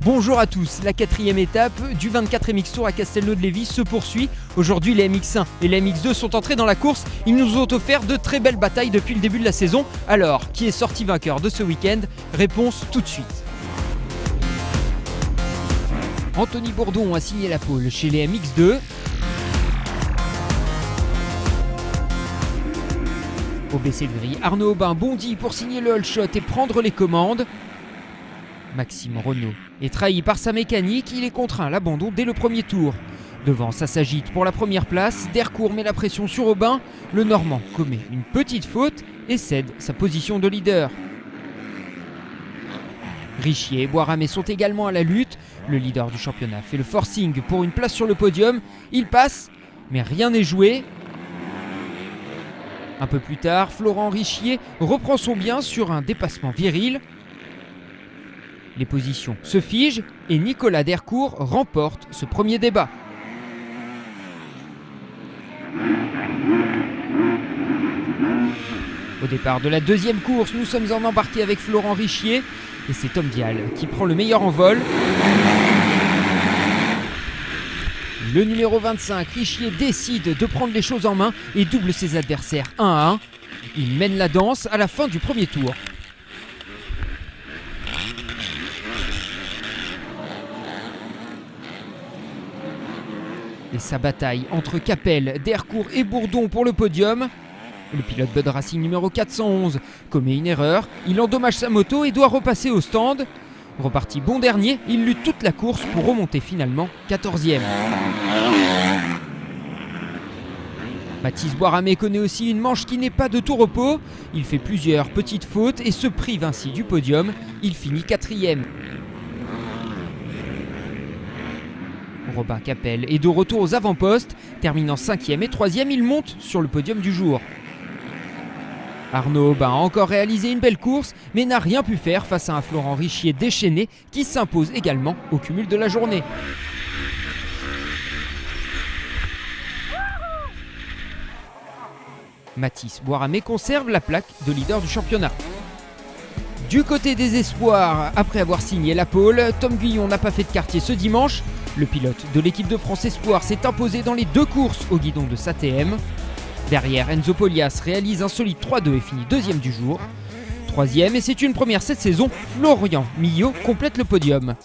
Bonjour à tous, la quatrième étape du 24 MX Tour à Castelnau-de-Lévis se poursuit. Aujourd'hui, les MX1 et les MX2 sont entrés dans la course. Ils nous ont offert de très belles batailles depuis le début de la saison. Alors, qui est sorti vainqueur de ce week-end? Réponse tout de suite. Anthony Bourdon a signé la pole chez les MX2. Au baissé de grille, Arnaud Aubin bondit pour signer le all shot et prendre les commandes. Maxime Renaud est trahi par sa mécanique, il est contraint à l'abandon dès le premier tour. Devant, ça s'agite pour la première place, Dercourt met la pression sur Aubin, le Normand commet une petite faute et cède sa position de leader. Richier et Boiramé sont également à la lutte, le leader du championnat fait le forcing pour une place sur le podium, il passe, mais rien n'est joué. Un peu plus tard, Florent Richier reprend son bien sur un dépassement viril. Les positions se figent et Nicolas Dercourt remporte ce premier débat. Au départ de la deuxième course, nous sommes en embarqué avec Florent Richier et c'est Tom Vial qui prend le meilleur en vol. Le numéro 25, Richier, décide de prendre les choses en main et double ses adversaires 1 à 1. Il mène la danse à la fin du premier tour. Et sa bataille entre Capel, Dercourt et Bourdon pour le podium. Le pilote Bud Racing numéro 411 commet une erreur, il endommage sa moto et doit repasser au stand. Reparti bon dernier, il lutte toute la course pour remonter finalement 14e. Mathis Boiramé connaît aussi une manche qui n'est pas de tout repos. Il fait plusieurs petites fautes et se prive ainsi du podium. Il finit 4e. Robin Capel est de retour aux avant-postes. Terminant 5e et 3e, il monte sur le podium du jour. Arnaud Aubin a encore réalisé une belle course, mais n'a rien pu faire face à un Florent Richier déchaîné qui s'impose également au cumul de la journée. Mathis Boiramé conserve la plaque de leader du championnat. Du côté des espoirs, après avoir signé la pole, Tom Guillon n'a pas fait de quartier ce dimanche. Le pilote de l'équipe de France Espoir s'est imposé dans les deux courses au guidon de SATM. Derrière, Enzo Polias réalise un solide 3-2 et finit deuxième du jour. Troisième, et c'est une première cette saison, Florian Millot complète le podium.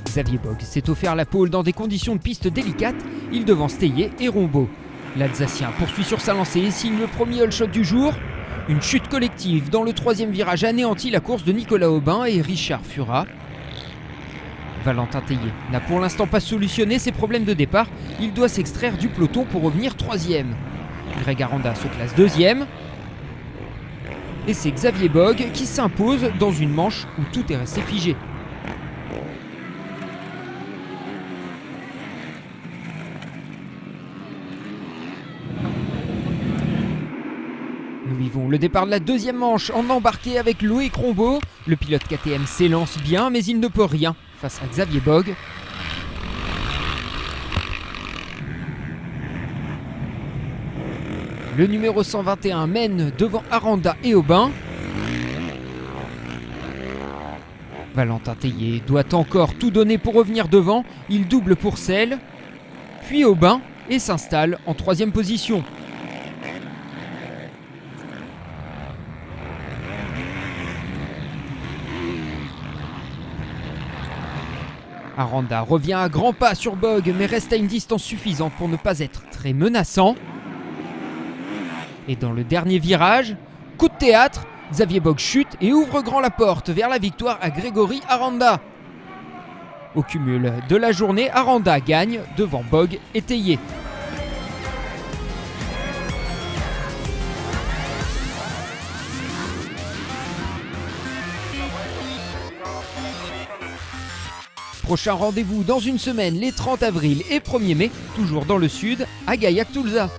Xavier Bogg s'est offert la pole dans des conditions de piste délicates, il devance Théier et Rombaud. L'Alsacien poursuit sur sa lancée et signe le premier all shot du jour. Une chute collective dans le troisième virage anéantit la course de Nicolas Aubin et Richard Furat. Valentin Théier n'a pour l'instant pas solutionné ses problèmes de départ. Il doit s'extraire du peloton pour revenir troisième. Greg Aranda se classe deuxième. Et c'est Xavier Bogg qui s'impose dans une manche où tout est resté figé. Nous vivons le départ de la deuxième manche en embarqué avec Loïc Rombaud. Le pilote KTM s'élance bien, mais il ne peut rien face à Xavier Bogg. Le numéro 121 mène devant Aranda et Aubin. Valentin Théier doit encore tout donner pour revenir devant. Il double pour Selle, puis Aubin et s'installe en troisième position. Aranda revient à grands pas sur Bogg, mais reste à une distance suffisante pour ne pas être très menaçant. Et dans le dernier virage, coup de théâtre, Xavier Bogg chute et ouvre grand la porte vers la victoire à Grégory Aranda. Au cumul de la journée, Aranda gagne devant Bogg et Théier. Prochain rendez-vous dans une semaine, les 30 avril et 1er mai, toujours dans le sud, à Gaillac-Toulza.